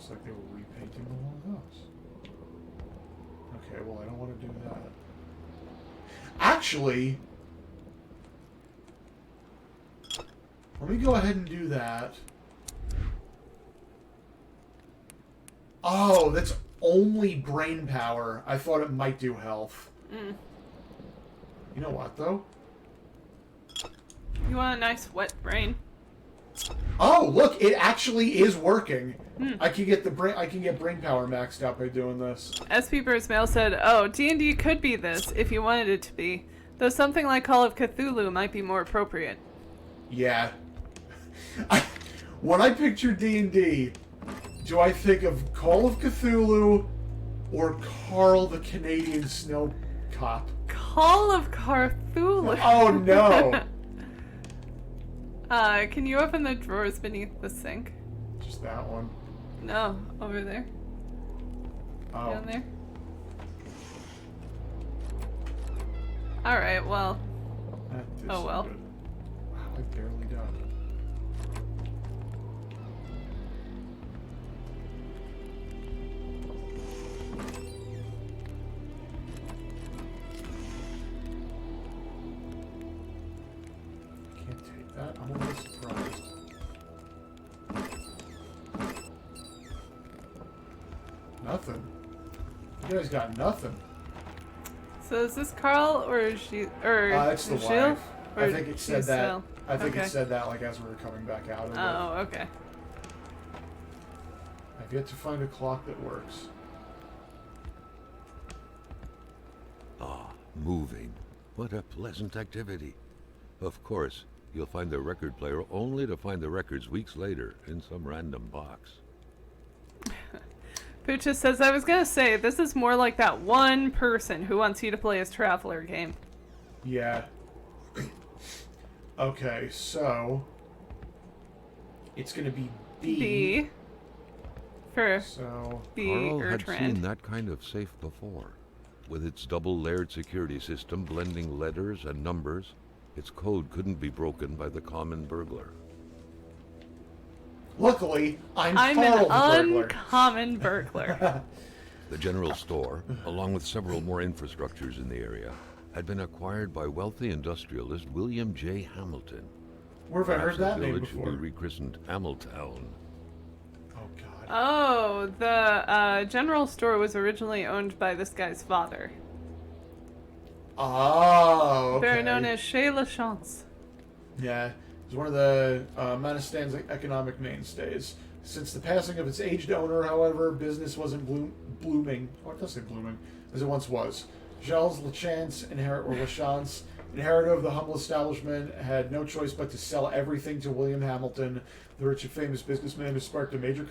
Looks like they were repainting the whole house. Okay, well, I don't want to do that. Actually, let me go ahead and do that. Oh, that's only brain power. I thought it might do health. Mm. You know what, though? You want a nice wet brain? Oh, look! It actually is working. Hmm. I can get brain power maxed out by doing this. SP Burst Mail said, "Oh, D&D could be this if you wanted it to be, though something like Call of Cthulhu might be more appropriate." Yeah. When I picture D&D, do I think of Call of Cthulhu or Carl the Canadian Snow Cop? Call of Cthulhu. Oh no! Can you open the drawers beneath the sink? Just that one. No, over there. Oh. Down there. Alright, well. That did Oh some well. good. Wow, I barely done. Can't take that. I'm a little surprised. Nothing. You guys got nothing. So is this Carl or is she It's the Jill? wife. Or I think it said she's that. Jill? I think Okay. it said that like as we were coming back out of it. Oh, okay. I've yet to find a clock that works. Ah, moving. What a pleasant activity. Of course, you'll find the record player only to find the records weeks later in some random box. Poocha says, "I was gonna say, this is more like that one person who wants you to play his Traveler game." Yeah. Okay, so it's gonna be B. B. For So B Carl or had Trend. seen that kind of safe before. With its double-layered security system blending letters and numbers, its code couldn't be broken by the common burglar. luckily, I'm I'm Carl an the burglar. uncommon burglar. The general store, along with several more infrastructures in the area, had been acquired by wealthy industrialist William J. Hamilton. Where have I heard Perhaps that the name village before? should be rechristened Hamiltown. Oh God. Oh, the general store was originally owned by this guy's father. Oh, okay. Better known as Chez LACHANCE. Yeah, it's one of the Manistan's economic mainstays. Since the passing of its aged owner, however, business wasn't blooming. Oh, it does say blooming, as it once was. Gilles LACHANCE, LACHANCE, inheritor of the humble establishment, had no choice but to sell everything to William Hamilton, the rich and famous businessman who sparked a major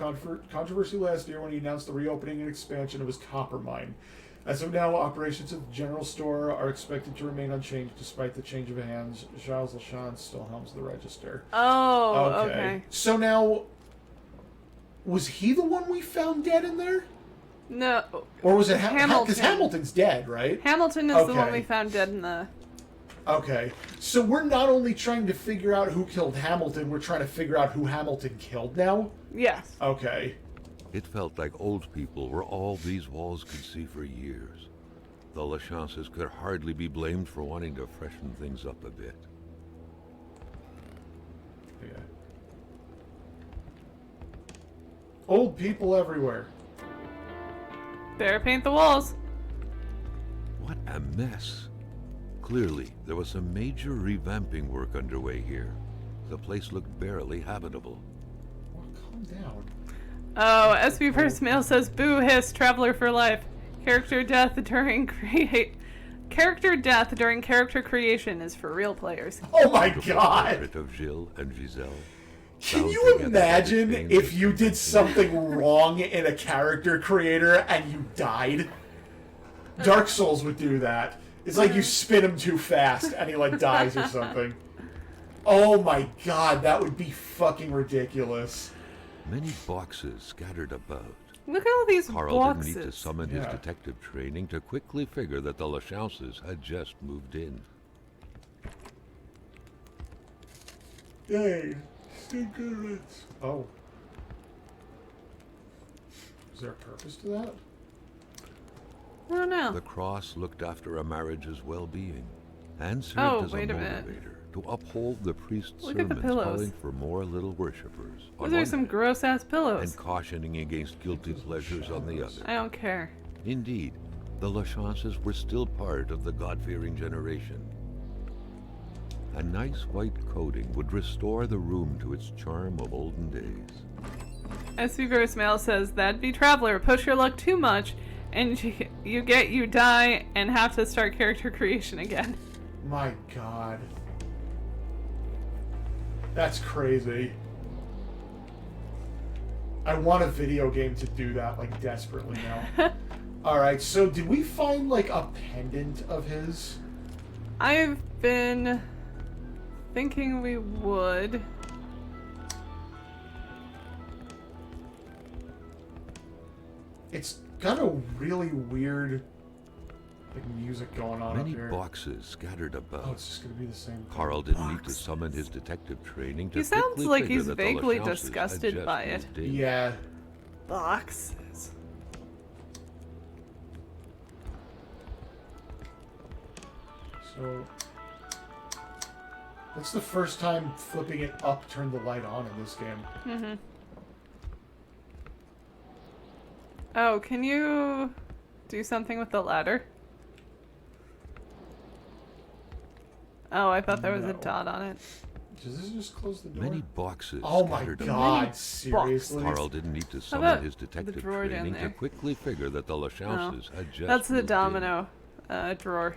controversy last year when he announced the reopening and expansion of his copper mine. As of now, operations at the general store are expected to remain unchanged despite the change of hands. Gilles LACHANCE still helms the register. Oh, okay. So now, was he the one we found dead in there? No, Or was it Hamilton. Because Hamilton's dead, right? Hamilton is the one Okay. we found dead in the... Okay. So we're not only trying to figure out who killed Hamilton, we're trying to figure out who Hamilton killed now? Yes. Okay. It felt like old people were all these walls could see for years. The LaChances could hardly be blamed for wanting to freshen things up a bit. Yeah. Old people everywhere. Better paint the walls. What a mess. Clearly, there was some major revamping work underway here. The place looked barely habitable. Well, calm down. Oh, SB First Mail says, "Boo hiss, Traveler for life. Character death during character creation is for real players." Oh my Beautiful God! portrait of Gilles and Giselle. Can you bouncing at the imagine exchange if of you did affection. something wrong in a character creator and you died? Dark Souls would do that. It's like you spin him too fast and he like dies or something. Oh my God, that would be fucking ridiculous. Many boxes scattered about. Look at all these Carl boxes. didn't need to summon his Yeah. detective training to quickly figure that the LaChances had just moved in. Yay, cigarettes. Oh. there a purpose to that? I don't know. The cross looked after a marriage's well-being and served as a wait a minute. motivator to uphold the priest's Look at the sermons pillows. calling for more little worshippers on Those are one some hand, gross-ass pillows. and cautioning against guilty pleasures on the other. I don't care. Indeed, the LACHANCES were still part of the God-fearing generation. A nice white coating would restore the room to its charm of olden days. SYLVIE'S mail says, that'd be Traveler. Push your luck too much, and you die and have to start character creation again. My god. That's crazy. I want a video game to do that, like, desperately now. Alright, so did we find, like, a pendant of his? I've been thinking we would. It's got a really weird, like, music going on Many up here. boxes scattered about. Oh, it's just gonna be the same thing. Carl didn't need to Boxes. summon his detective training to He sounds quickly like figure he's that the vaguely LACHANCES had disgusted just by it. moved in. Yeah. Boxes. So, that's the first time flipping it up turned the light on in this game. Mm-hmm. Oh, can you do something with the ladder? Oh, I thought there was a No. dot on it. Does this just close the door? Many boxes Oh my scattered about. god, Many seriously? Carl didn't need to about summon his the detective drawer down training to there? quickly figure that the LACHANCES had just That's the moved in. domino drawer.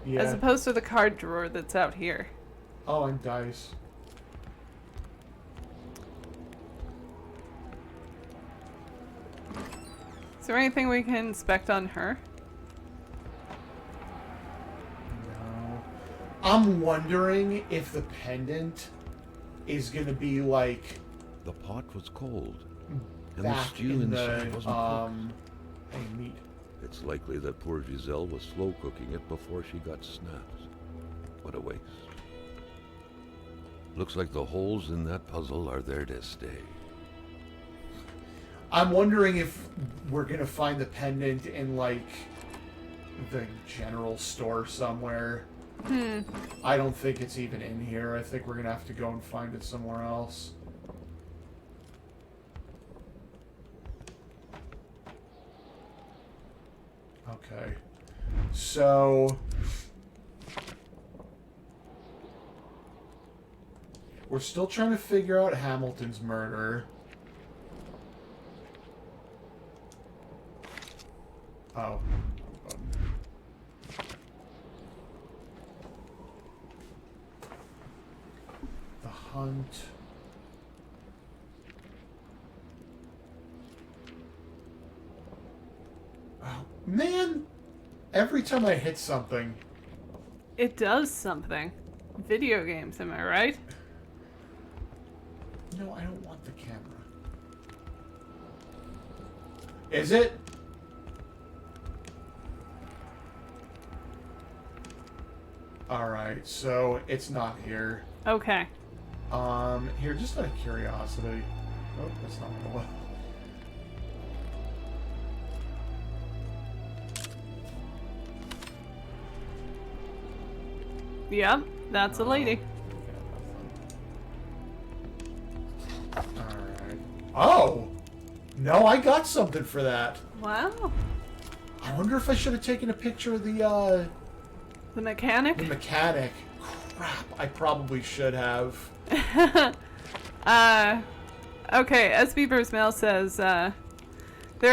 Yeah. As opposed to the card drawer that's out here. Oh, and dice. Is there anything we can inspect on her? No. I'm wondering if the pendant is gonna be like The pot was cold, and the back stew in inside the wasn't hey, meat. cooked. It's likely that poor Giselle was slow cooking it before she got snapped. What a waste. Looks like the holes in that puzzle are there to stay. I'm wondering if we're gonna find the pendant in like the general store somewhere. I don't think it's even in here. I think we're gonna have to go and find it somewhere else. Okay. So we're still trying to figure out Hamilton's murder. Oh. The hunt. Oh, man! Every time I hit something, It does something. Video games, am I right? no, I don't want the camera. Is it? Alright, so it's not here. Okay. Here, just out of curiosity. Oh, that's not what I want. Yep, that's a lady. Alright. Oh! No, I got something for that. Wow. I wonder if I should have taken a picture of the The mechanic? mechanic. Crap, I probably should have. Okay, SYLVIE'S mail says, there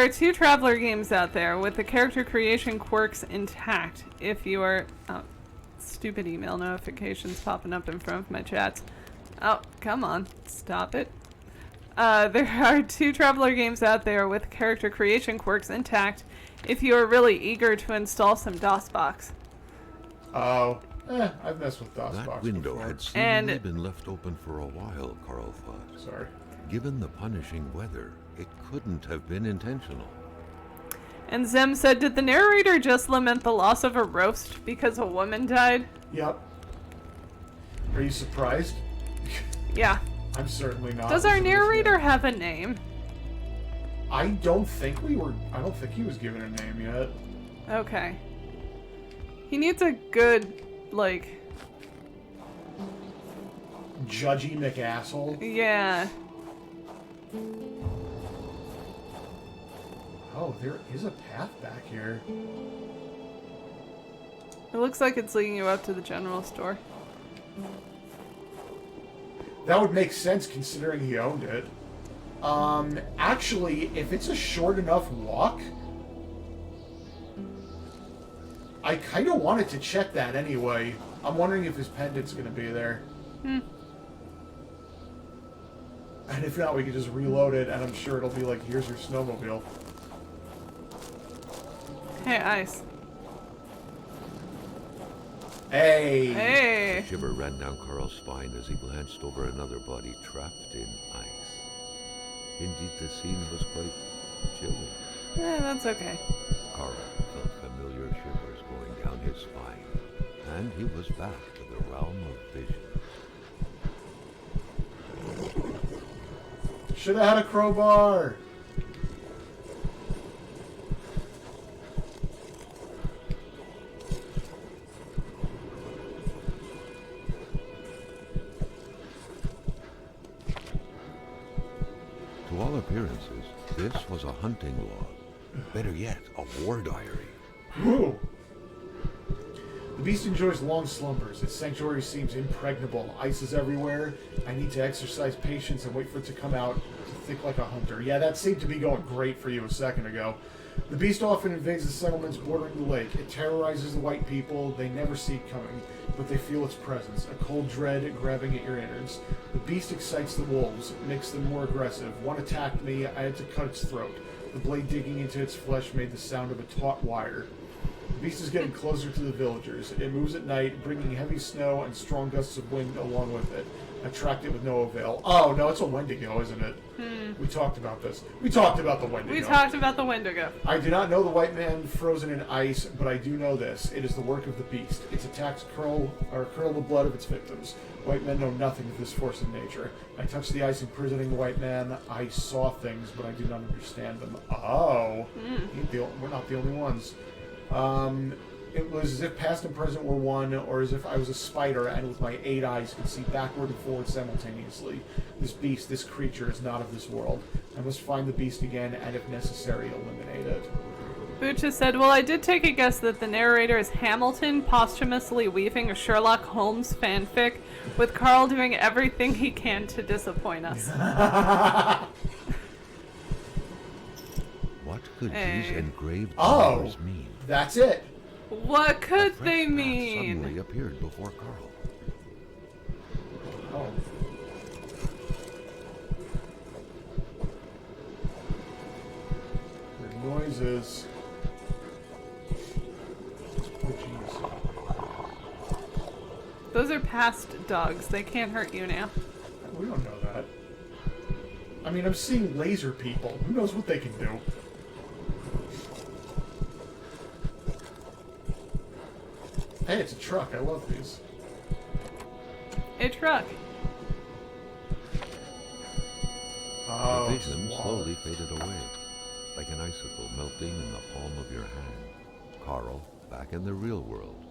are 2 Traveler games out there with the character creation quirks intact. If you are... Oh, stupid email notifications popping up in front of my chats. Oh, come on. Stop it. There are 2 Traveler games out there with character creation quirks intact if you are really eager to install some DOSBox. Oh. I've messed with DOSBox That window before. had seemingly And- been left open for a while, Carl thought. Sorry. Given the punishing weather, it couldn't have been intentional. And Zem said, did the narrator just lament the loss of a roast because a woman died? Yep. Are you surprised? Yeah. I'm certainly not. Does our This is- narrator have a name? I don't think he was given a name yet. Okay. He needs a good, like... Judgy McAsshole. Yeah. Oh, there is a path back here. It looks like it's leading you up to the general store. That would make sense considering he owned it. Actually, if it's a short enough walk, I kind of wanted to check that anyway. I'm wondering if his pendant's going to be there. And if not, we could just reload it, and I'm sure it'll be like, here's your snowmobile. Hey, Ice. Hey! Hey! A shiver ran down Carl's spine as he glanced over another body trapped in ice. Indeed, the scene was quite chilling. That's okay. Carl felt familiar shivers going down his spine, and he was back to the realm of vision. Should have had a crowbar! To all appearances, this was a hunting log. Better yet, a war diary. Whew. The beast enjoys long slumbers. Its sanctuary seems impregnable. Ice is everywhere. I need to exercise patience and wait for it to come out to think like a hunter. Yeah, that seemed to be going great for you a second ago. The beast often invades the settlements bordering the lake. It terrorizes the white people. They never see it coming, but they feel its presence, a cold dread grabbing at your innards. The beast excites the wolves, makes them more aggressive. One attacked me. I had to cut its throat. The blade digging into its flesh made the sound of a taut wire. The beast is getting closer to the villagers. It moves at night, bringing heavy snow and strong gusts of wind along with it. I tracked it with no avail. Oh, no, it's a Wendigo, isn't it? We talked about this. We talked about the Wendigo. We talked about the Wendigo. I do not know the white man frozen in ice, but I do know this. It is the work of the beast. Its attacks curl the blood of its victims. White men know nothing of this force of nature. I touched the ice imprisoning the white man. I saw things, but I do not understand them. Oh. We're not the only ones. It was as if past and present were one, or as if I was a spider and with my 8 eyes could see backward and forward simultaneously. This beast, this creature, is not of this world. I must find the beast again, and if necessary, eliminate it. Bucha said, well, I did take a guess that the narrator is Hamilton posthumously weaving a Sherlock Holmes fanfic, with Carl doing everything he can to disappoint us. What could these engraved Oh, numbers mean? That's it. What could A fresh they path mean? suddenly appeared before Carl. Oh. The noises. Oh, jeez. Those are past dogs. They can't hurt you now. We don't know that. I mean, I'm seeing laser people. Who knows what they can do? Hey, it's a truck. I love these. A truck. Oh, The it's vision a slowly faded away, like an icicle melting in the palm of your hand. Carl, back in the real world,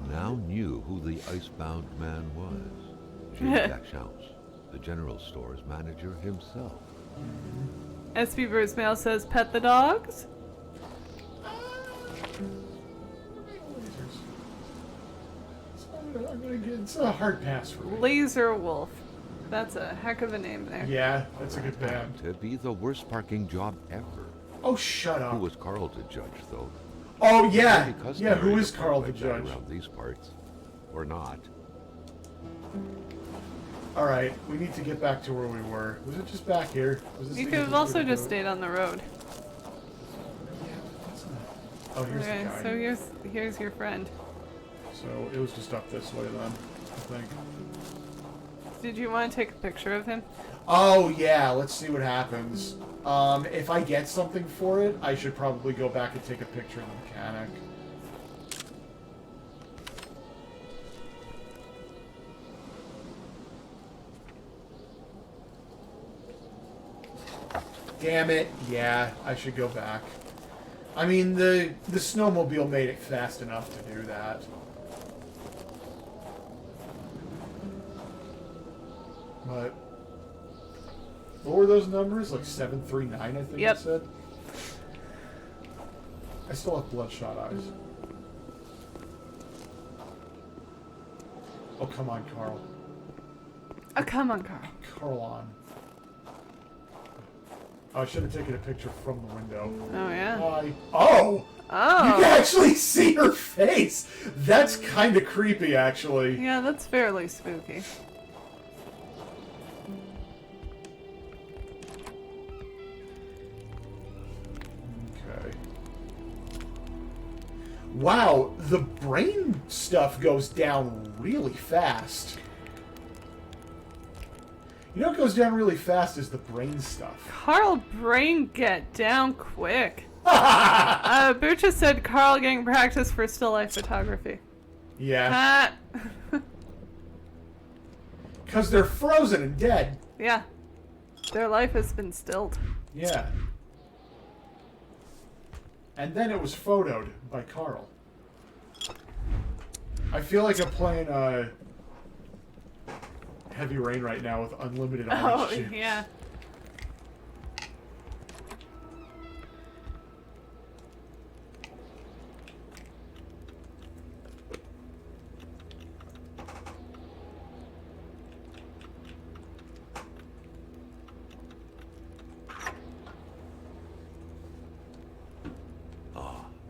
now knew who the icebound man was. LACHANCE, the general store's manager himself. SB Brucemail says, pet the dogs? It's a hard pass for me. Laser Wolf. That's a heck of a name there. Yeah, that's a good band. To be the worst parking job ever. Oh, shut Who up. was Carl to judge, though? Oh, yeah. Because Yeah, who narrator is Carl the like that judge? around these parts, or not? Alright, we need to get back to where we were. Was it just back here? Was this You thing could have just also gonna just do it? stayed on the road. Yeah, but that's not... Oh, here's Okay, the guy. so here's your friend. So it was just up this way then, I think. Did you want to take a picture of him? Oh, yeah, let's see what happens. If I get something for it, I should probably go back and take a picture of the mechanic. Damn it. Yeah, I should go back. I mean, the snowmobile made it fast enough to do that. But what were those numbers? Like 739, I think Yep. you said? I still have bloodshot eyes. Oh, come on, Carl. Oh, come on, Carl. Carl on. Oh, I should have taken a picture from the window. Oh, yeah. Oh! Oh. You can actually see her face! That's kind of creepy, actually. Yeah, that's fairly spooky. Okay. Wow, the brain stuff goes down really fast. You know what goes down really fast is the brain stuff. Carl brain get down quick. Butcha said Carl getting practice for still life photography. Yeah. Because they're frozen and dead. Yeah. Their life has been stilled. Yeah. And then it was photoed by Carl. I feel like I'm playing Heavy Rain right now with unlimited orange Oh, juice. yeah.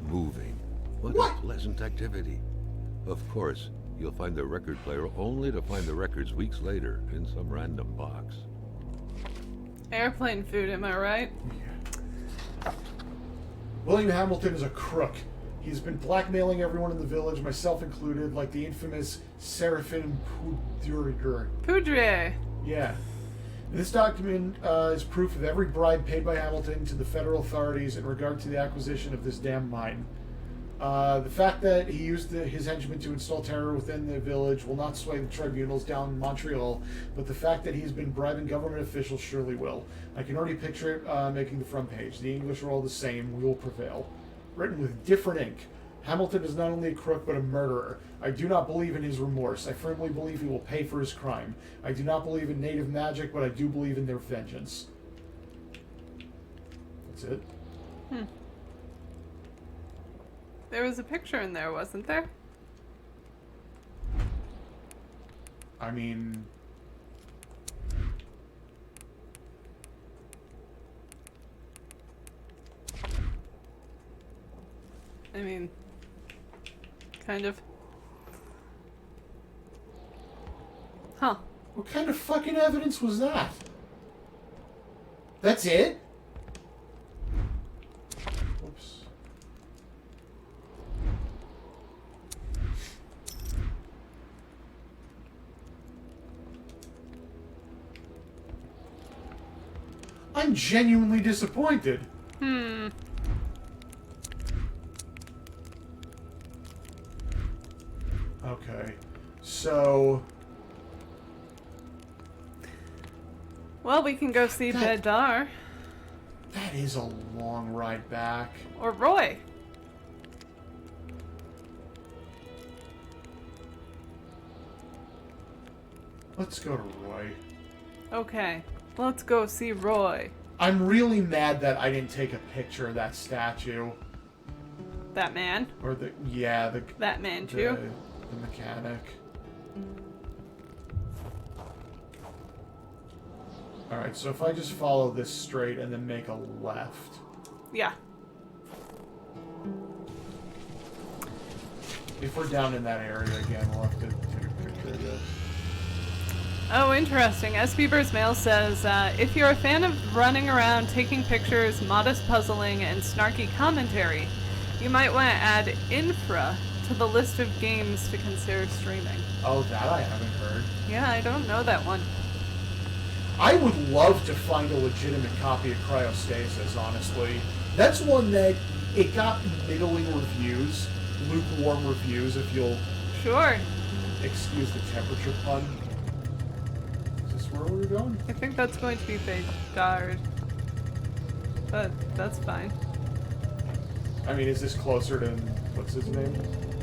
Moving. What What? a pleasant activity. Of course, you'll find the record player only to find the records weeks later in some random box. Airplane food, am I right? William Hamilton is a crook. He's been blackmailing everyone in the village, myself included, like the infamous Seraphin Poudrier. Poudre. Yeah. This document is proof of every bribe paid by Hamilton to the federal authorities in regard to the acquisition of this damn mine. The fact that he used his henchmen to install terror within the village will not sway the tribunals down in Montreal, but the fact that he's been bribing government officials surely will. I can already picture it making the front page. The English are all the same. We will prevail. Written with different ink. Hamilton is not only a crook, but a murderer. I do not believe in his remorse. I firmly believe he will pay for his crime. I do not believe in native magic, but I do believe in their vengeance. That's it. There was a picture in there, wasn't there? I mean... Kind of. Huh. What kind of fucking evidence was that? That's it? Oops. I'm genuinely disappointed. Okay. So... Well, we can go see Bedar. that is a long ride back. Or Roy. Let's go to Roy. Okay. Let's go see Roy. I'm really mad that I didn't take a picture of that statue. That man. Or the That man, too. the mechanic. Alright, so if I just follow this straight and then make a left. Yeah. If we're down in that area again, we'll have to take a picture of this. Oh, interesting. S. Bieber's mail says, if you're a fan of running around, taking pictures, modest puzzling, and snarky commentary, you might want to add Infra to the list of games to consider streaming. Oh, that I haven't heard. Yeah, I don't know that one. I would love to find a legitimate copy of Cryostasis, honestly. That's one that it got middling reviews, lukewarm reviews, if you'll Sure. excuse the temperature pun. Is this where we're going? I think that's going to be Bedard. but that's fine. I mean, is this closer to what's his name?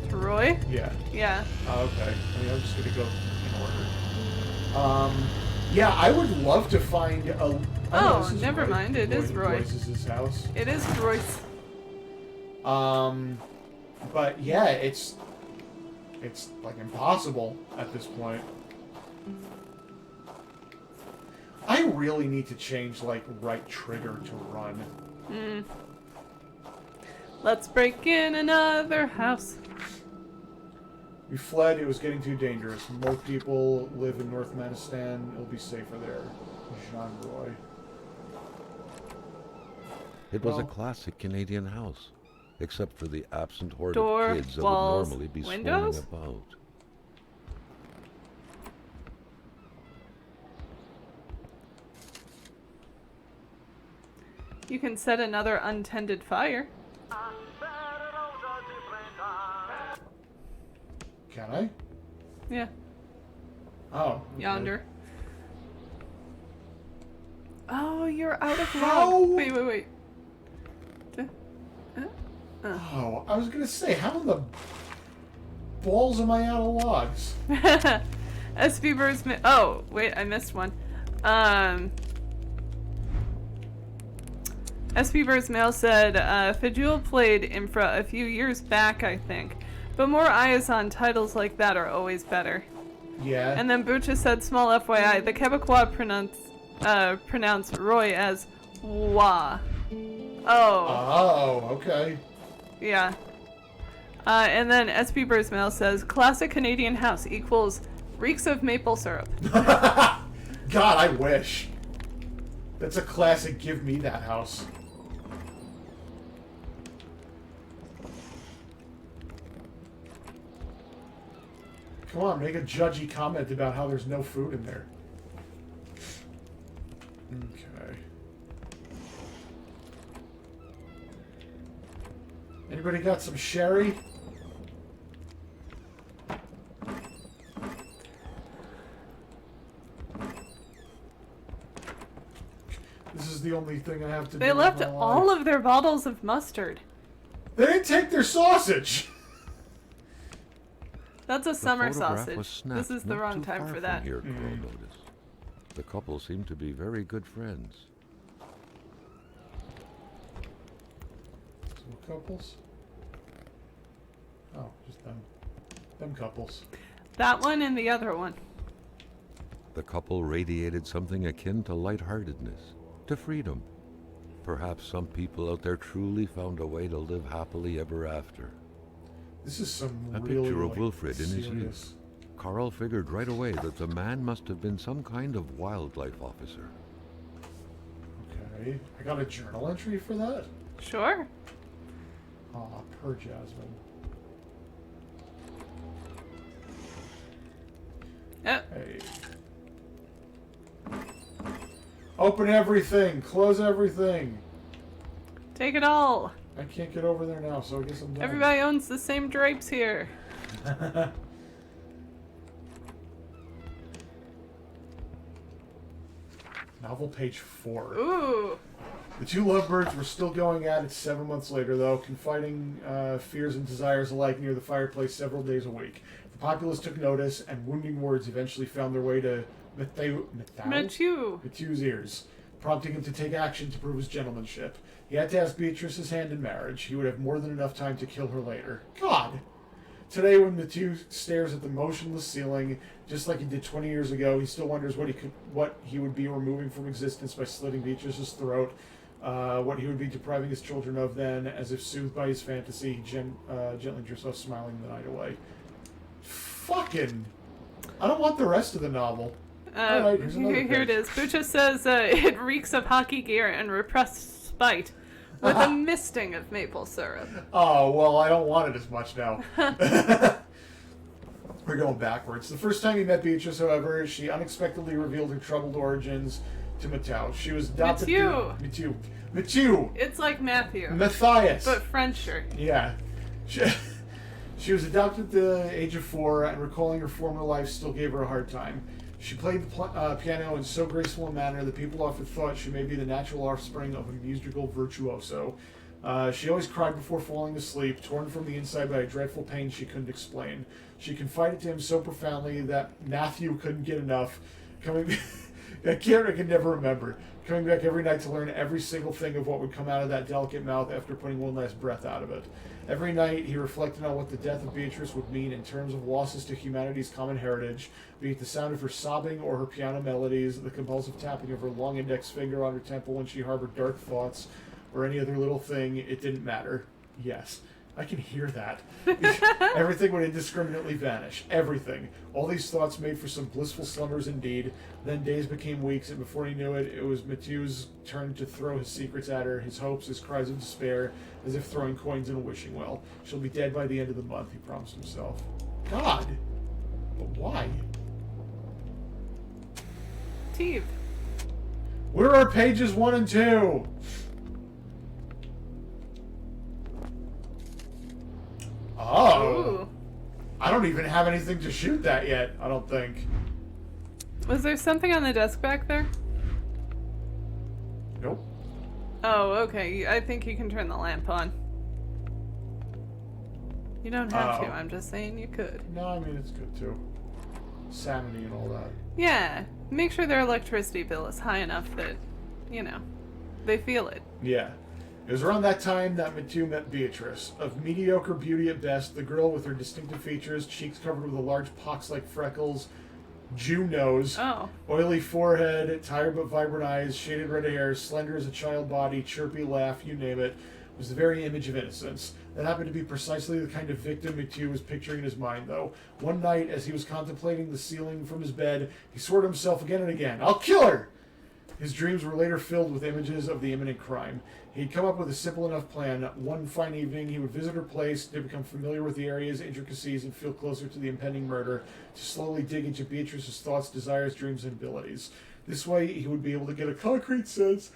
To Roy? Yeah. Yeah. Oh, okay. I mean, I'm just gonna go in order. Yeah, I would love to find a. Oh, this is never mind. It is Roy. Royce's house. It is Royce. But yeah, it's like impossible at this point. I really need to change like right trigger to run. Let's break in another house. We fled. It was getting too dangerous. More people live in North Manistan. It'll be safer there. Jean Roy. It was a Well- classic Canadian house, except for the absent horde Door, of kids that walls, would normally be windows? swarming about. You can set another untended fire. Can I? Yeah, Oh. okay. yonder. Oh, you're out of How? log. Wait. Oh, I was gonna say, how in the balls am I out of logs? SB Birds. Oh, wait, I missed one. SB Birds Mail said Fajul played Infra a few years back, I think. But more eyes on titles like that are always better. Yeah. And then Bucha said, small FYI, the Quebecois pronounce Roy as Wa. Oh. Oh, okay. Yeah. And then SB Birds Mail says, classic Canadian house equals reeks of maple syrup. God, I wish. That's a classic. Give me that house. Come on, make a judgy comment about how there's no food in there. Okay. Anybody got some sherry? This is the only thing I have to do. They with left my all life. of their bottles of mustard. They didn't take their sausage! That's a The summer photograph sausage. was snapped This is the not wrong too time far for from that. Here, Carl noticed. The couple seemed to be very good friends. Some couples? Oh, just them. Them couples. That one and the other one. The couple radiated something akin to lightheartedness, to freedom. Perhaps some people out there truly found a way to live happily ever after. This is some A really, picture of like, Wilfred in his serious- youth. Carl figured right away that the man must have been some kind of wildlife officer. Okay. I got a journal entry for that? Sure. Aw, per Jasmine. Yep. Hey. Open everything! Close everything! Take it all. I can't get over there now, so I guess I'm done. Everybody owns the same drapes here. Novel page 4. Ooh. The two lovebirds were still going at it 7 months later, though, confiding fears and desires alike near the fireplace several days a week. The populace took notice, and wounding words eventually found their way to Matthew's ears, prompting him to take action to prove his gentlemanship. He had to ask Beatrice's hand in marriage. He would have more than enough time to kill her later. God! Today, when Matthew stares at the motionless ceiling, just like he did 20 years ago, he still wonders what he would be removing from existence by slitting Beatrice's throat, what he would be depriving his children of then, as if soothed by his fantasy, he gently drifts off, smiling the night away. Fucking... I don't want the rest of the novel. Alright, here's another Here it page. is. Bucha says it reeks of hockey gear and repressed spite, with a misting of maple syrup. Oh, well, I don't want it as much now. We're going backwards. The first time he met Beatrice, however, she unexpectedly revealed her troubled origins to Mateo. She was adopted... Matthew! It's like Matthew, Matthias! but Frencher. Yeah. She was adopted at the age of 4, and recalling her former life still gave her a hard time. She played the piano in so graceful a manner that people often thought she may be the natural offspring of a musical virtuoso. She always cried before falling asleep, torn from the inside by a dreadful pain she couldn't explain. She confided to him so profoundly that Matthew couldn't get enough. I can never remember. Coming back every night to learn every single thing of what would come out of that delicate mouth after putting one last breath out of it. Every night he reflected on what the death of Beatrice would mean in terms of losses to humanity's common heritage, be it the sound of her sobbing or her piano melodies, the compulsive tapping of her long index finger on her temple when she harbored dark thoughts, or any other little thing. It didn't matter. Yes, I can hear that. Everything would indiscriminately vanish. Everything. All these thoughts made for some blissful slumbers indeed. Then days became weeks, and before he knew it, it was Mathieu's turn to throw his secrets at her, his hopes, his cries of despair, as if throwing coins in a wishing well. She'll be dead by the end of the month, he promised himself. God! But why? Steve. Where are pages 1 and 2? Oh. Ooh. I don't even have anything to shoot that yet, I don't think. Was there something on the desk back there? Nope. Oh, okay. I think you can turn the lamp on. You don't have to. I'm just saying you could. No, I mean, it's good too. Sanity and all that. Yeah. Make sure their electricity bill is high enough that, you know, they feel it. Yeah. It was around that time that Mathieu met Beatrice. Of mediocre beauty at best, the girl with her distinctive features, cheeks covered with a large pox-like freckles, Jew nose, oily forehead, tired but vibrant eyes, shaded red hair, slender as a child body, chirpy laugh, you name it, was the very image of innocence. That happened to be precisely the kind of victim Mathieu was picturing in his mind, though. One night, as he was contemplating the ceiling from his bed, he swore to himself again and again, "I'll kill her!" His dreams were later filled with images of the imminent crime. He'd come up with a simple enough plan. One fine evening, he would visit her place to become familiar with the area's intricacies and feel closer to the impending murder, to slowly dig into Beatrice's thoughts, desires, dreams, and abilities. This way, he would be able to get a concrete sense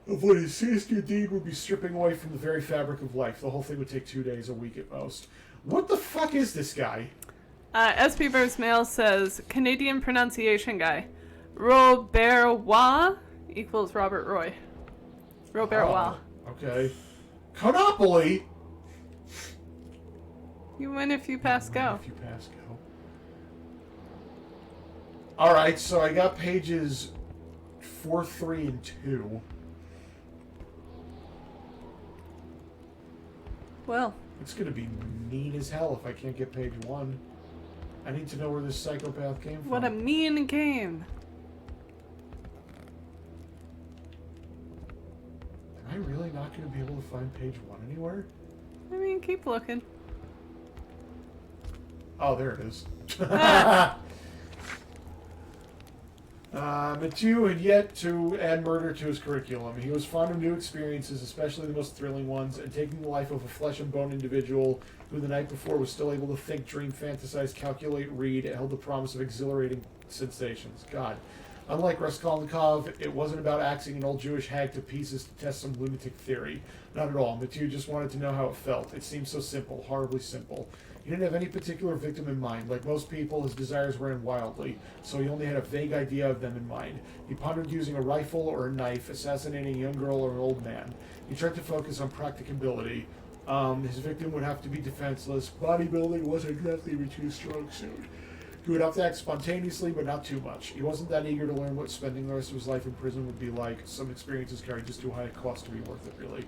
of what his sinister deed would be stripping away from the very fabric of life. The whole thing would take 2 days, a week at most. What the fuck is this guy? SP Verse Mail says, Canadian pronunciation guy. Robert Roy equals Robert Roy. Robert Roy. Okay. Konopoly? You win if you pass go. If you pass go. Alright, so I got pages 4, 3, and 2. Well. It's going to be mean as hell if I can't get page 1. I need to know where this psychopath came from. What a mean game. Am I really not going to be able to find page 1 anywhere? I mean, keep looking. Oh, there it is. Mathieu had yet to add murder to his curriculum. He was fond of new experiences, especially the most thrilling ones, and taking the life of a flesh and bone individual who the night before was still able to think, dream, fantasize, calculate, read, held the promise of exhilarating sensations. God. Unlike Raskolnikov, it wasn't about axing an old Jewish hag to pieces to test some lunatic theory. Not at all. Mathieu just wanted to know how it felt. It seemed so simple, horribly simple. He didn't have any particular victim in mind. Like most people, his desires ran wildly, so he only had a vague idea of them in mind. He pondered using a rifle or a knife, assassinating a young girl or an old man. He tried to focus on practicability. His victim would have to be defenseless. Bodybuilding wasn't exactly Mathieu's strong suit. He would have to act spontaneously, but not too much. He wasn't that eager to learn what spending the rest of his life in prison would be like. Some experiences carried just too high a cost to be worth it, really.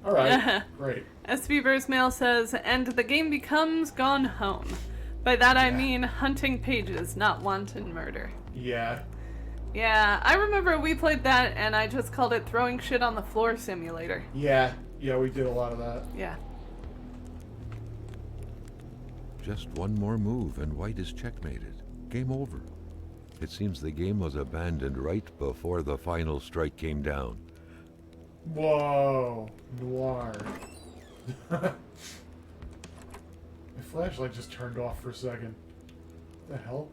Alright, great. SP Verse Mail says, and the game becomes Gone Home. By that I mean hunting pages, not wanton murder. Yeah. Yeah, I remember we played that and I just called it Throwing Shit on the Floor Simulator. Yeah, we did a lot of that. Yeah. Just one more move and White is checkmated. Game over. It seems the game was abandoned right before the final strike came down. Whoa. Noir. My flashlight just turned off for a second. What the hell?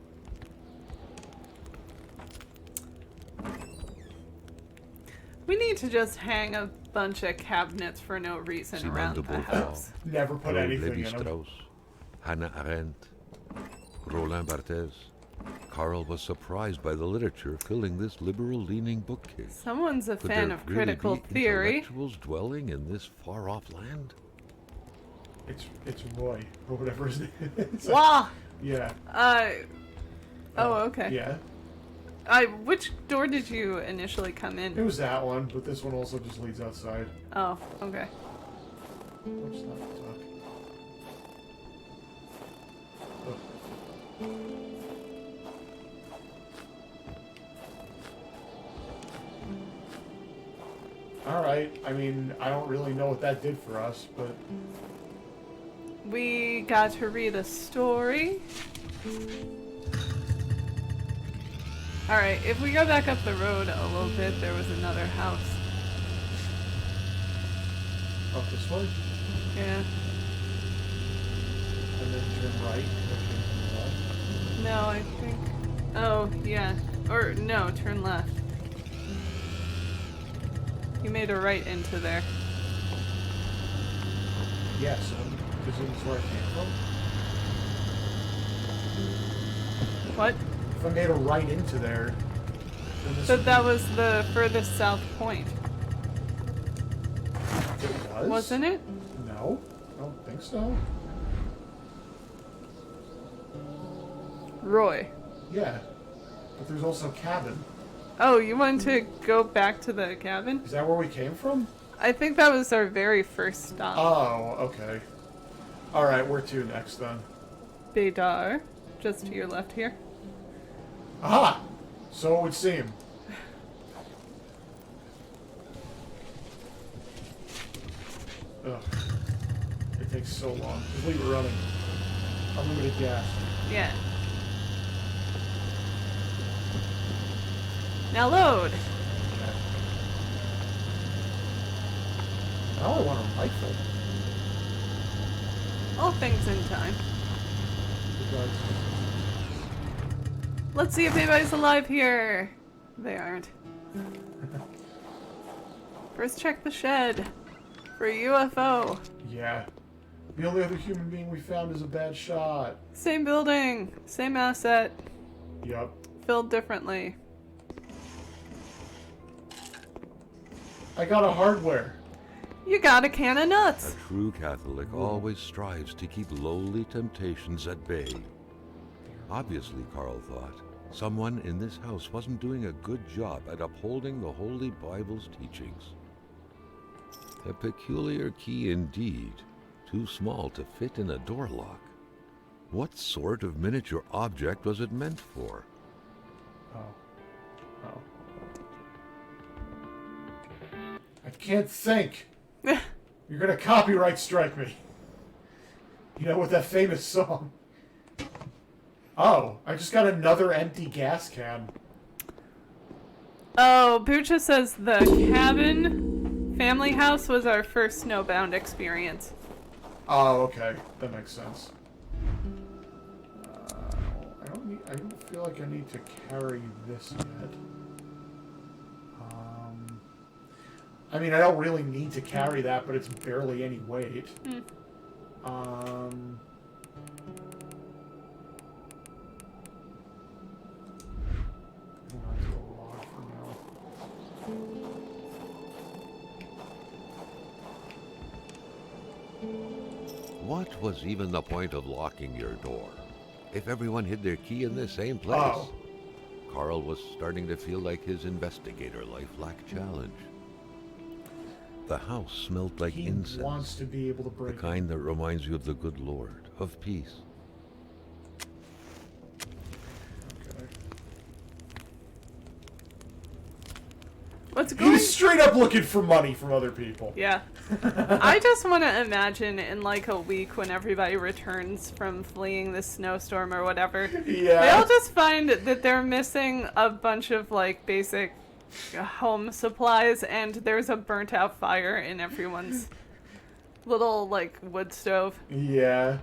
We need to just hang a bunch of cabinets for no reason around the house. Never put anything in them. Levi-Strauss, Hannah Arendt, Roland Barthes, Carl was surprised by the literature filling this liberal-leaning bookcase. Someone's a Could fan there of really critical be theory. intellectuals dwelling in this far-off land? It's Roy or whatever his name is. Wow. Yeah. Oh, okay. Yeah. Which door did you initially come It in? was that one, but this one also just leads outside. Oh, okay. What's not to talk? Alright, I mean, I don't really know what that did for us, but... We got to read a story. Alright, if we go back up the road a little bit, there was another house. Up this way? Yeah. And then turn right. And then turn left. No, I think... Oh, yeah. Or, no, turn left. You made a right into there. Yeah, so this is where I came from. What? If I made a right into there, then this But would that be- was the furthest south point. It was? Wasn't it? No, I don't think so. Roy. Yeah, but there's also a cabin. Oh, you wanted to go back to the cabin? Is that where we came from? I think that was our very first stop. Oh, okay. Alright, where to next then? Bedar. Just to your left here. Aha! So it would seem. Ugh. It takes so long. Just leave it running. Unlimited gas. Yeah. Now load. Okay. Now I want a rifle. All things in time. Because Let's see if anybody's alive here. They aren't. First check the shed. For a UFO. yeah. The only other human being we found is a bad shot. Same building. Same asset. Yup. Filled differently. I got a hardware. You got a can of A nuts. true Catholic always strives to keep lowly temptations at bay. Obviously, Carl thought, someone in this house wasn't doing a good job at upholding the Holy Bible's teachings. A peculiar key indeed, too small to fit in a door lock. What sort of miniature object was it meant for? Oh. Oh. I can't think. You're gonna copyright strike me. You know, with that famous song. Oh, I just got another empty gas can. Oh, Bucha says the cabin family house was our first snowbound experience. Oh, okay. That makes sense. I don't feel like I need to carry this yet. I mean, I don't really need to carry that, but it's barely any weight. Hang on to a log for now. What was even the point of locking your door if everyone hid their key in the same place? Oh. Carl was starting to feel like his investigator life lacked challenge. The house smelled like He incense, wants to be able to the break it. kind that reminds you of the good Lord, of peace. Okay. What's going? He's straight up looking for money from other people. Yeah. I just want to imagine in like a week when everybody returns from fleeing this snowstorm or whatever. Yeah. They'll just find that they're missing a bunch of like basic home supplies and there's a burnt out fire in everyone's little like wood stove. Yeah.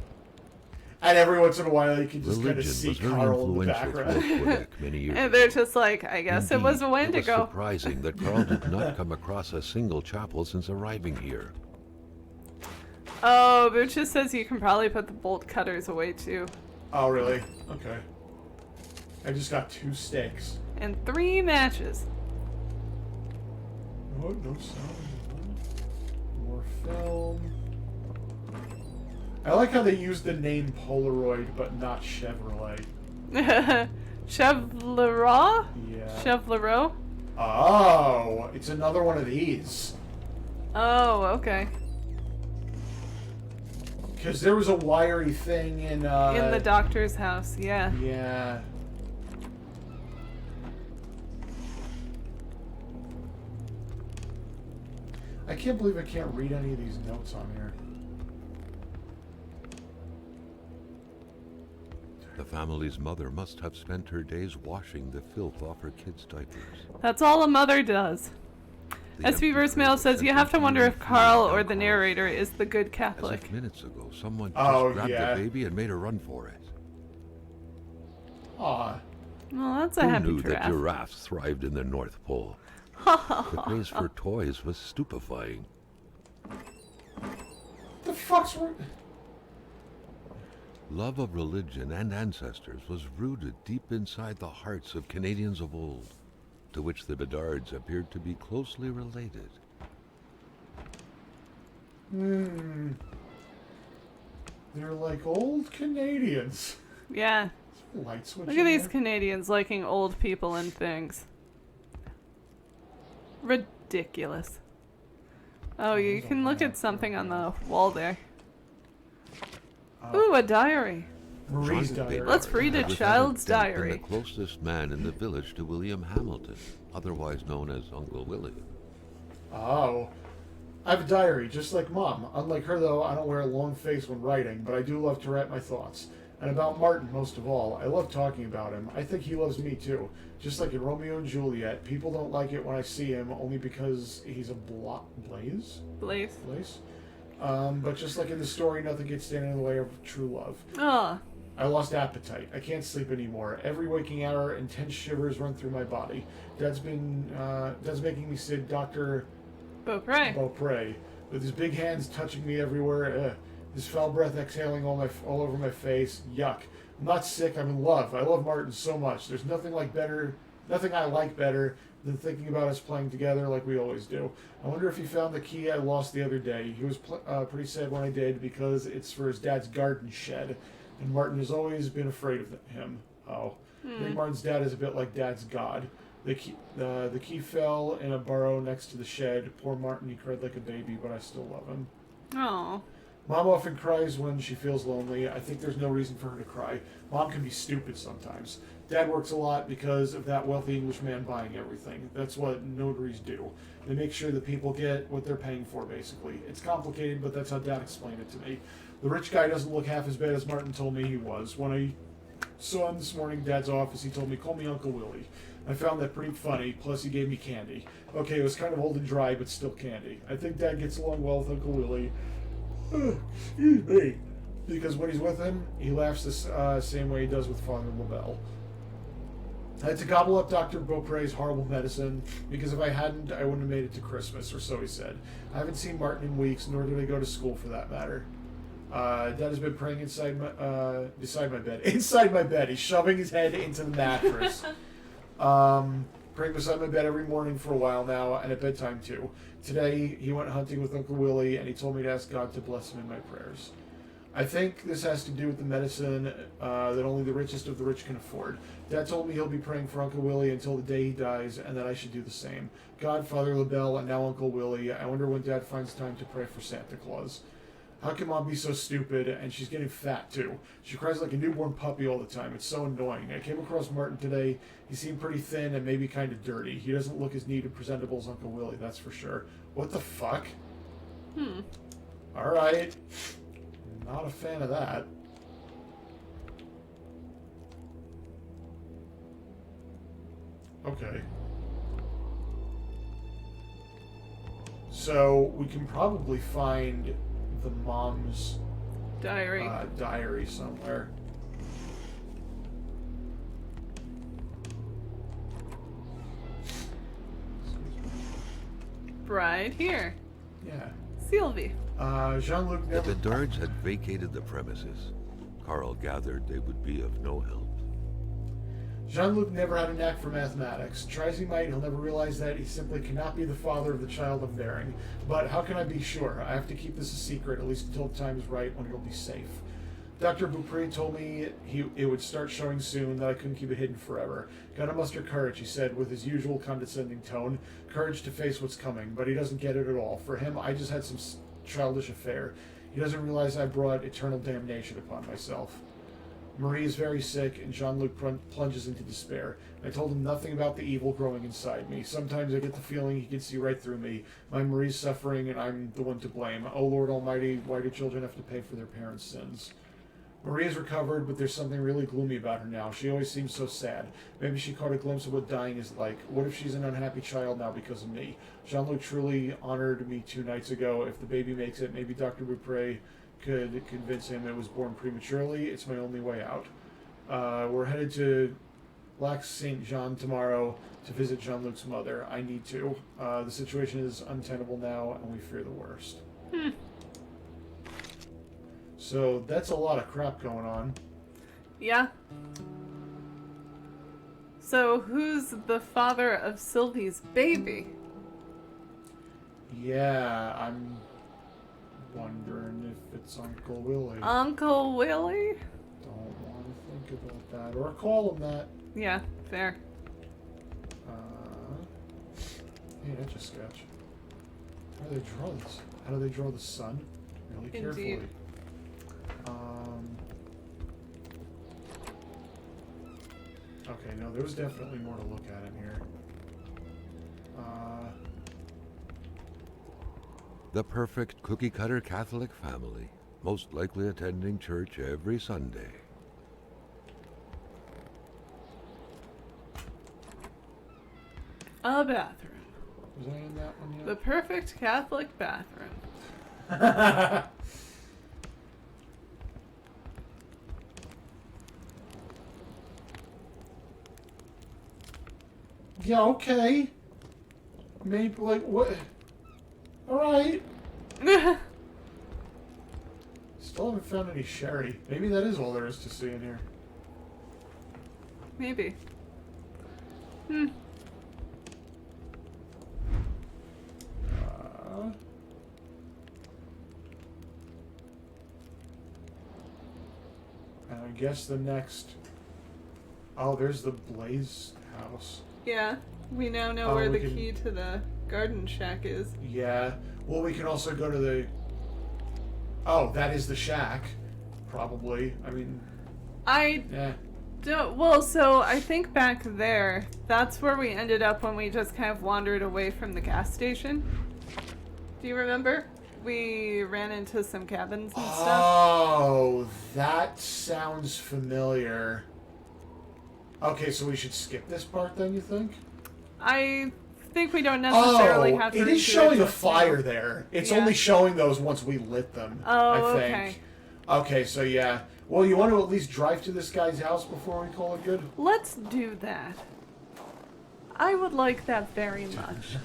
And every once in a while you can just kind of Religion see was very Carl in the influential throughout background. Quebec many years And they're ago. just like, I guess it was a Indeed, It was Wendigo. surprising that Carl did not come across a single chapel since arriving here. Oh, Bucha says you can probably put the bolt cutters away too. Oh, really? Okay. I just got 2 steaks. And 3 matches. Oh, no sound. More film. I like how they used the name Polaroid, but not Chevrolet. Chevrolet? Yeah. Chevrolet? Oh, it's another one of these. Oh, okay. Because there was a wiry thing in the doctor's house, yeah. Yeah. I can't believe I can't read any of these notes on here. The family's mother must have spent her days washing the filth off her kids' diapers. That's all a mother does. The SB empty voicemail grave says was you have to empty wonder and if Carl fueled or by the Carl's narrator is the good As Catholic. if minutes ago, someone Oh, just grabbed yeah. the baby and made a run for it. Aw. Well, that's a Who happy knew that giraffe. giraffes thrived in the North Pole? The craze for toys was stupefying. The fuck's wrong? Love of religion and ancestors was rooted deep inside the hearts of Canadians of old, to which the Bedards appeared to be closely related. Hmm. They're like old Canadians. Yeah. Light switch. Look at these Canadians liking old people and things. Ridiculous. Oh, you can look at something on the wall there. Ooh, a diary. Marie's John diary. Let's read a was child's evident diary. The closest man in the village to William Hamilton, otherwise known as Uncle Willie. Oh. I have a diary, just like Mom. Unlike her, though, I don't wear a long face when writing, but I do love to write my thoughts. And about Martin, most of all. I love talking about him. I think he loves me, too. Just like in Romeo and Juliet, people don't like it when I see him, only because he's a Blaze? Blaze. Blaze? But just like in the story, nothing gets stand in the way of true love. Oh, I lost appetite. I can't sleep anymore. Every waking hour, intense shivers run through my body. Dad's making me sit Dr. Beaupre. Beaupre, with his big hands touching me everywhere. His foul breath exhaling all over my face. Yuck. I'm not sick. I'm in love. I love Martin so much. There's nothing I like better than thinking about us playing together like we always do. I wonder if he found the key I lost the other day. He was pretty sad when I did because it's for his dad's garden shed, and Martin has always been afraid of him. Oh. I think Martin's dad is a bit like Dad's god. The key fell in a burrow next to the shed. Poor Martin, he cried like a baby, but I still love him. Oh. Mom often cries when she feels lonely. I think there's no reason for her to cry. Mom can be stupid sometimes. Dad works a lot because of that wealthy Englishman buying everything. That's what notaries do. They make sure that people get what they're paying for, basically. It's complicated, but that's how Dad explained it to me. The rich guy doesn't look half as bad as Martin told me he was. When I saw him this morning in Dad's office, he told me, "Call me Uncle Willie." I found that pretty funny, plus he gave me candy. Okay, it was kind of old and dry, but still candy. I think Dad gets along well with Uncle Willie. Excuse me. Because when he's with him, he laughs the same way he does with Father LaBelle. I had to gobble up Dr. Beaupre's horrible medicine, because if I hadn't, I wouldn't have made it to Christmas, or so he said. I haven't seen Martin in weeks, nor did I go to school for that matter. Dad has been praying beside my bed. Inside my bed. He's shoving his head into the mattress. Praying beside my bed every morning for a while now, and at bedtime too. Today, he went hunting with Uncle Willie, and he told me to ask God to bless him in my prayers. I think this has to do with the medicine that only the richest of the rich can afford. Dad told me he'll be praying for Uncle Willie until the day he dies, and that I should do the same. God, Father LaBelle, and now Uncle Willie. I wonder when Dad finds time to pray for Santa Claus. How can Mom be so stupid? And she's getting fat, too. She cries like a newborn puppy all the time. It's so annoying. I came across Martin today. He seemed pretty thin and maybe kind of dirty. He doesn't look as neat and presentable as Uncle Willie, that's for sure. What the fuck? Alright. Not a fan of that. Okay. So, we can probably find the mom's Diary. diary somewhere. Right here. Yeah. Sylvie. Jean-Luc The never... Bedards had vacated the premises. Carl gathered they would be of no help. Jean-Luc never had a knack for mathematics. Try as he might, he'll never realize that he simply cannot be the father of the child I'm bearing. But how can I be sure? I have to keep this a secret, at least until the time is right when it'll be safe. Dr. Beaupre told me it would start showing soon, that I couldn't keep it hidden forever. Gotta muster courage, he said, with his usual condescending tone. Courage to face what's coming, but he doesn't get it at all. For him, I just had some childish affair. He doesn't realize I brought eternal damnation upon myself. Marie is very sick, and Jean-Luc plunges into despair. I told him nothing about the evil growing inside me. Sometimes I get the feeling he can see right through me. My Marie's suffering, and I'm the one to blame. Oh, Lord Almighty, why do children have to pay for their parents' sins? Marie is recovered, but there's something really gloomy about her now. She always seems so sad. Maybe she caught a glimpse of what dying is like. What if she's an unhappy child now because of me? Jean-Luc truly honored me 2 nights ago. If the baby makes it, maybe Dr. Beaupre could convince him it was born prematurely. It's my only way out. We're headed to Lac Saint Jean tomorrow to visit Jean-Luc's mother. I need to. The situation is untenable now, and we fear the worst. So that's a lot of crap going on. Yeah. So who's the father of Sylvie's baby? Yeah, I'm wondering if it's Uncle Willie. Uncle Willie? Don't want to think about that. Or call him that. Yeah, fair. Hey, that's a sketch. How do they draw this? How do they draw the sun? Really carefully. Indeed. Okay, no, there was definitely more to look at in here. The perfect cookie-cutter Catholic family, most likely attending church every Sunday. A bathroom. Was I in that one yet? The perfect Catholic bathroom. Yeah, okay. Maybe, like, what? Alright. Still haven't found any sherry. Maybe that is all there is to see in here. Maybe. And I guess the next... Oh, there's the Blaze house. Yeah, we now know where the key to the garden shack is. Yeah. Well, we can also go to the... Oh, that is the shack. Probably. I mean... Yeah. Well, so I think back there, that's where we ended up when we just kind of wandered away from the gas station. Do you remember? We ran into some cabins and stuff. Oh, that sounds familiar. Okay, so we should skip this part then, you think? I think we don't necessarily have to. It is showing a fire there. It's only showing those once we lit them, I think. Okay. Okay, so yeah. Well, you want to at least drive to this guy's house before we call it good? Let's do that. I would like that very much.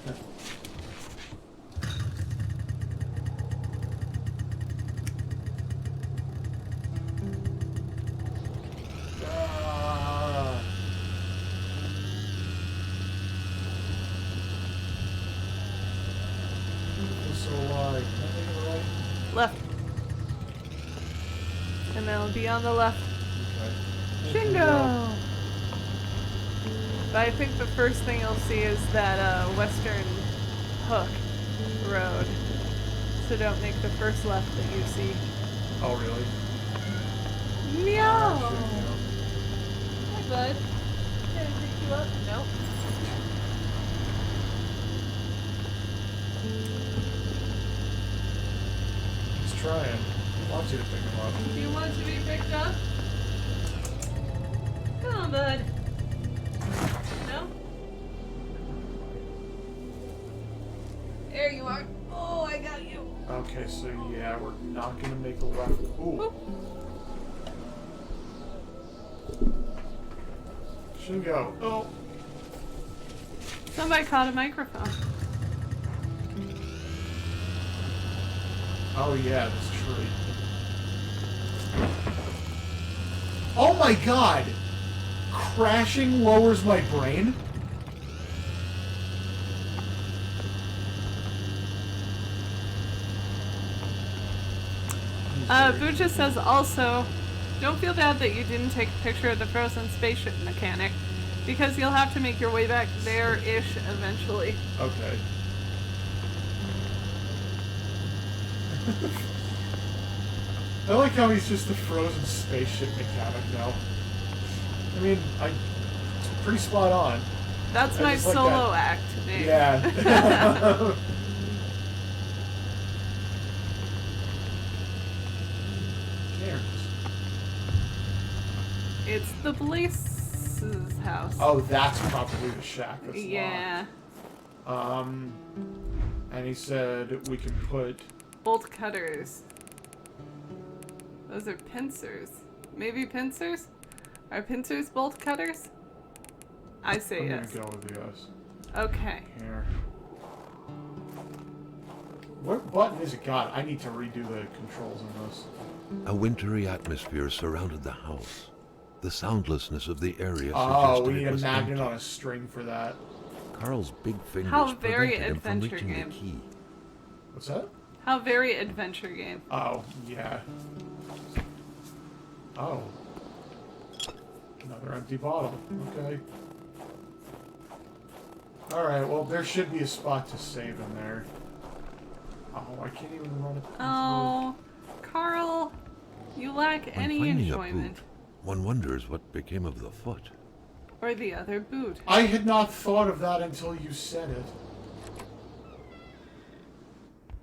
Left. And then it'll be on the left. Okay. Bingo! But I think the first thing you'll see is that western hook road. So don't make the first left that you see. Oh, really? Meow! Shit, Hi, bud. Can I pick you up? Nope. He's trying. He wants you to pick him up. Do you want to be picked up? Come on, bud. No? There you are. Oh, I got you. Okay, so yeah, we're not gonna make a left. Ooh. Should go. Oh. Somebody caught a microphone. Oh yeah, that's true. Oh my god! crashing lowers my brain? Bucha says also, don't feel bad that you didn't take a picture of the frozen spaceship mechanic, because you'll have to make your way back there-ish eventually. Okay. I like how he's just a frozen spaceship mechanic now. I mean, it's pretty spot on. That's I my just like solo that. act name. Yeah. Cares. It's the Blaze's house. Oh, that's probably the shack that's yeah. locked. And he said we can put... Bolt cutters. Those are pincers. Maybe pincers? Are pincers bolt cutters? I say I'm yes. gonna go with yes. Okay. Here. What button is it got? I need to redo the controls on this. A wintry atmosphere surrounded the house. The soundlessness of the area Oh, suggested we need it a was magnet empty. on a string for that. Carl's big fingers How very prevented him from adventure reaching game. the key. What's that? How very adventure game. Oh, yeah. Oh. Another empty bottle. Okay. Alright, well, there should be a spot to save in there. Oh, I can't even run it. Oh, Carl, you lack When any finding enjoyment. a boot, one wonders what became of the foot. Or the other boot. I had not thought of that until you said it.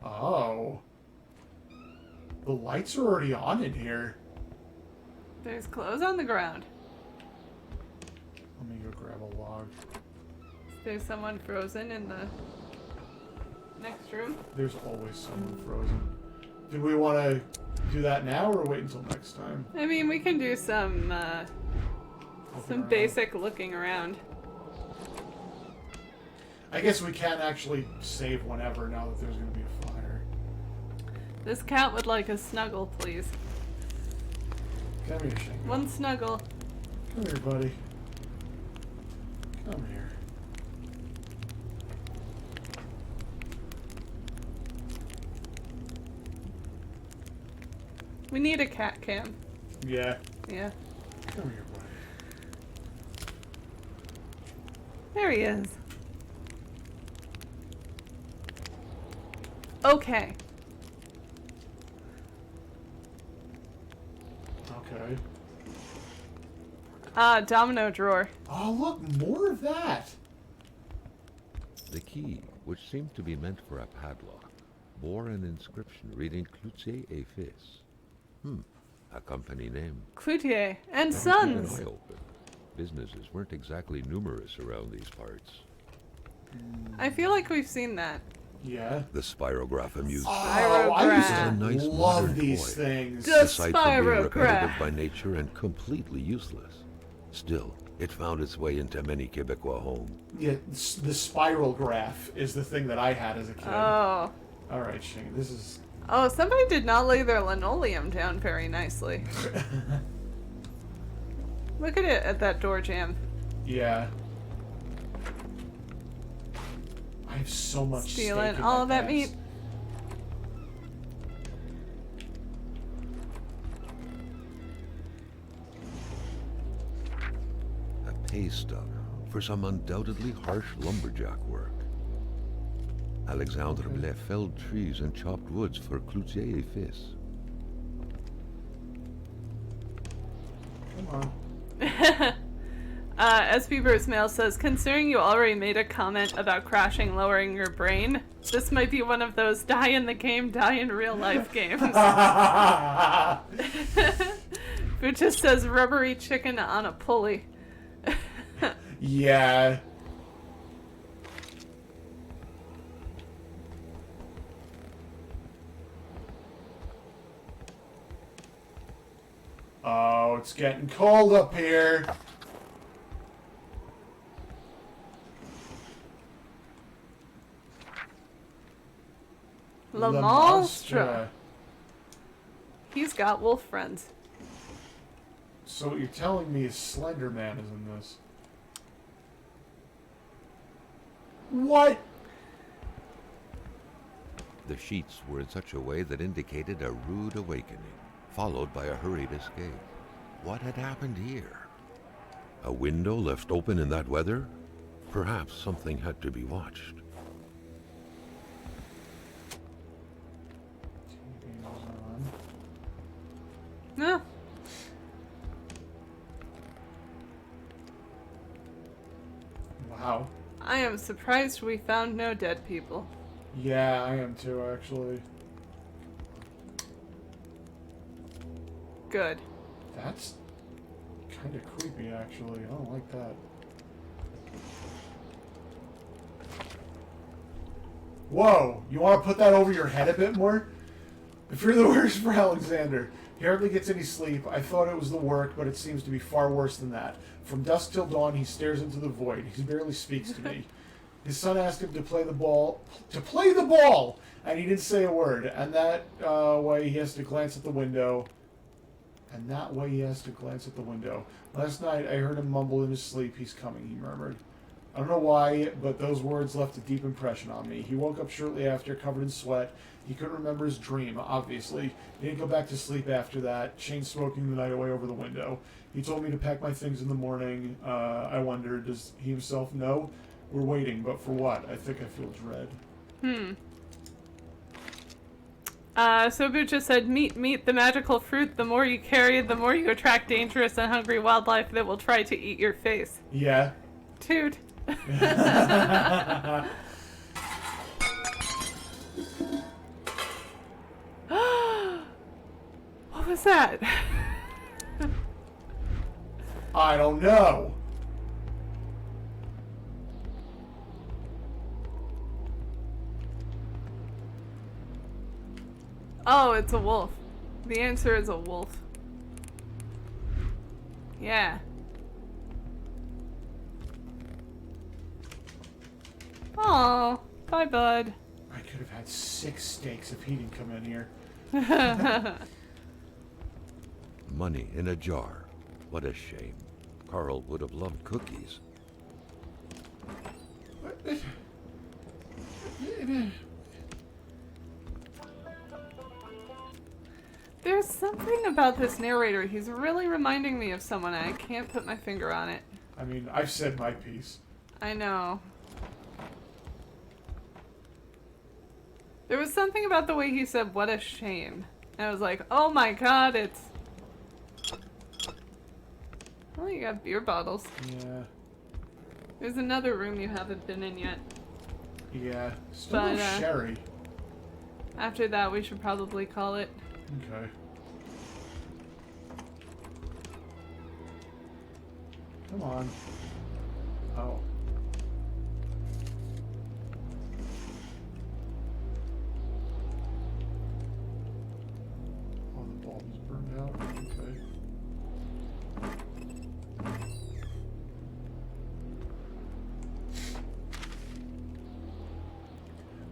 Oh. The lights are already on in here. There's clothes on the ground. Let me go grab a log. There's someone frozen in the next room. There's always someone frozen. Do we want to do that now or wait until next time? I mean, we can do some Looking around. basic looking around. I guess we can actually save whenever now that there's going to be a fire. This cat would like a snuggle, please. Come here, Shango. One snuggle. Come here, buddy. Come here. We need a cat cam. Yeah. Yeah. Come here, buddy. There he is. Okay. Okay. Domino drawer. Oh, look, more of that. The key, which seemed to be meant for a padlock, bore an inscription reading CHEZ et Fils. A company name. Cloutier and Keep an Sons. eye open. Businesses weren't exactly numerous around these parts. I feel like we've seen that. Yeah. The spirograph amused Oh, I used to Spirograph. Nice love modern these toy. things. The aside from being repetitive spirograph. by nature and completely useless. Still, it found its way into many Quebecois homes. Yeah, the spiral graph is the thing that I had as a kid. Oh. All right, Shane, this is... Oh, somebody did not lay their linoleum down very nicely. Look at it at that door jam. Yeah. I have so much Stealing steak in all my of that pants. meat. A pay stub for some undoubtedly harsh lumberjack work. Alexandre Blais felled trees and chopped woods for Cloutier et Fils. Come on. SB Bruce Mail says, considering you already made a comment about crashing lowering your brain, this might be one of those die in the game, die in real life games. Who just says rubbery chicken on a pulley. Yeah. Oh, it's getting cold up here. La Le Monstre. He's got wolf friends. So what you're telling me is Slender Man is in this. What? The sheets were in such a way that indicated a rude awakening, followed by a hurried escape. What had happened here? A window left open in that weather? Perhaps something had to be watched. TV's on. No. Wow. I am surprised we found no dead people. Yeah, I am too, actually. Good. That's kind of creepy, actually. I don't like that. Whoa! You want to put that over your head a bit more? If you're the worst for Alexander, he hardly gets any sleep. I thought it was the work, but it seems to be far worse than that. From dusk till dawn, he stares into the void. He barely speaks to me. His son asked him to play the ball, and he didn't say a word. And that way he has to glance at the window. Last night I heard him mumble in his sleep, "He's coming," he murmured. I don't know why, but those words left a deep impression on me. He woke up shortly after, covered in sweat. He couldn't remember his dream, obviously. He didn't go back to sleep after that, chain smoking the night away over the window. He told me to pack my things in the morning. I wondered, does he himself know? We're waiting, but for what? I think I feel dread. Sobu just said, meat, the magical fruit. The more you carry, the more you attract dangerous and hungry wildlife that will try to eat your face. Yeah. Toot. What was that? I don't know. Oh, it's a wolf. The answer is a wolf. Yeah. Oh, bye, bud. I could have had 6 steaks if he didn't come in here. Money in a jar. What a shame. Carl would have loved cookies. There's something about this narrator. He's really reminding me of someone. I can't put my finger on it. I mean, I've said my piece. I know. There was something about the way he said, "what a shame." And I was like, oh my god, it's... Oh, you got beer bottles. Yeah. There's another room you haven't been in yet. Yeah. Still no sherry. After that, we should probably call it. Okay. Come on. Oh. Oh, the bulb is burned out. Okay.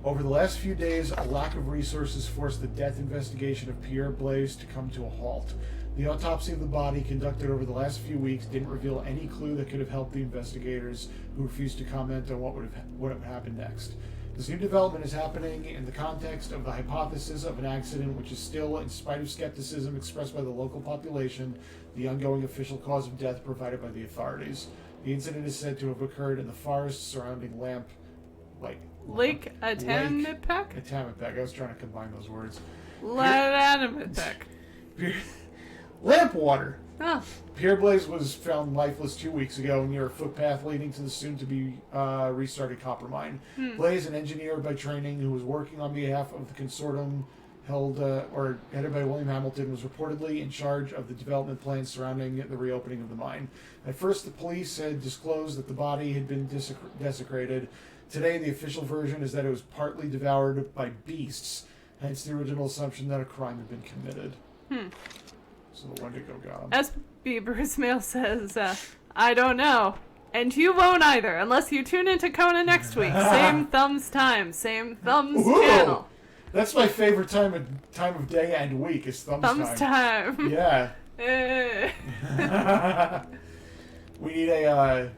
Over the last few days, a lack of resources forced the death investigation of Pierre Blaise to come to a halt. The autopsy of the body conducted over the last few weeks didn't reveal any clue that could have helped the investigators, who refused to comment on what would happen next. This new development is happening in the context of the hypothesis of an accident, which is still, in spite of skepticism expressed by the local population, the ongoing official cause of death provided by the authorities. The incident is said to have occurred in the forest surrounding Lake Atamipek? Atamipek. I was trying to combine those words. Atamipek. Lampwater. Oh. Pierre Blaise was found lifeless 2 weeks ago near a footpath leading to the soon-to-be restarted copper mine. Blaise, an engineer by training who was working on behalf of the consortium headed by William Hamilton, was reportedly in charge of the development plans surrounding the reopening of the mine. At first, the police had disclosed that the body had been desecrated. Today, the official version is that it was partly devoured by beasts, hence the original assumption that a crime had been committed. So the Wendigo got him. SB Bruce says, I don't know. And you won't either, unless you tune into Kona next week. Same thumbs time, same thumbs channel. That's my favorite time of day and week is thumbs time. Thumbs time. Yeah. We need a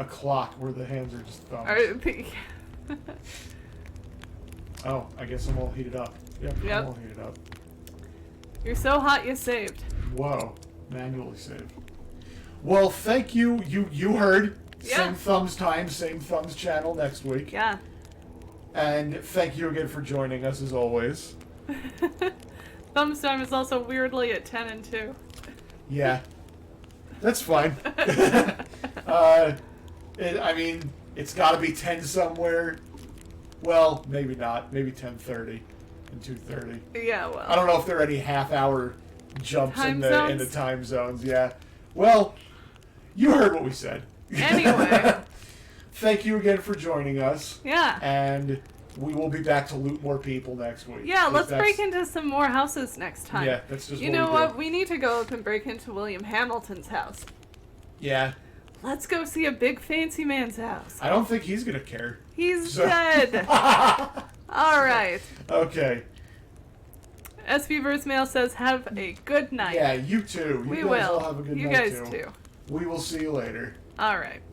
clock where the hands are just thumbs. Oh, I guess I'm all heated up. Yep. I'm all heated up. You're so hot you saved. Whoa. Manually saved. Well, thank you. You heard. Yeah. Same thumbs time, same thumbs channel next week. Yeah. And thank you again for joining us as always. Thumbs time is also weirdly at 10 and 2. Yeah. That's fine. I mean, it's got to be 10 somewhere. Well, maybe not. Maybe 10:30 and 2:30. Yeah, well. I don't know if there are any half-hour jumps in the time zones. Yeah. Well, you heard what we said. Anyway. Thank you again for joining us. Yeah. And we will be back to loot more people next week. Yeah, let's break into some more houses next time. Yeah, that's just You know what? We need to go up and break into William Hamilton's house. Yeah. Let's go see a big fancy man's house. I don't think he's going to care. He's dead. All right. Okay. SYLVIE'S mail says, have a good night. Yeah, you too. You we guys will. all have a good you night guys too. We will see you later. All right.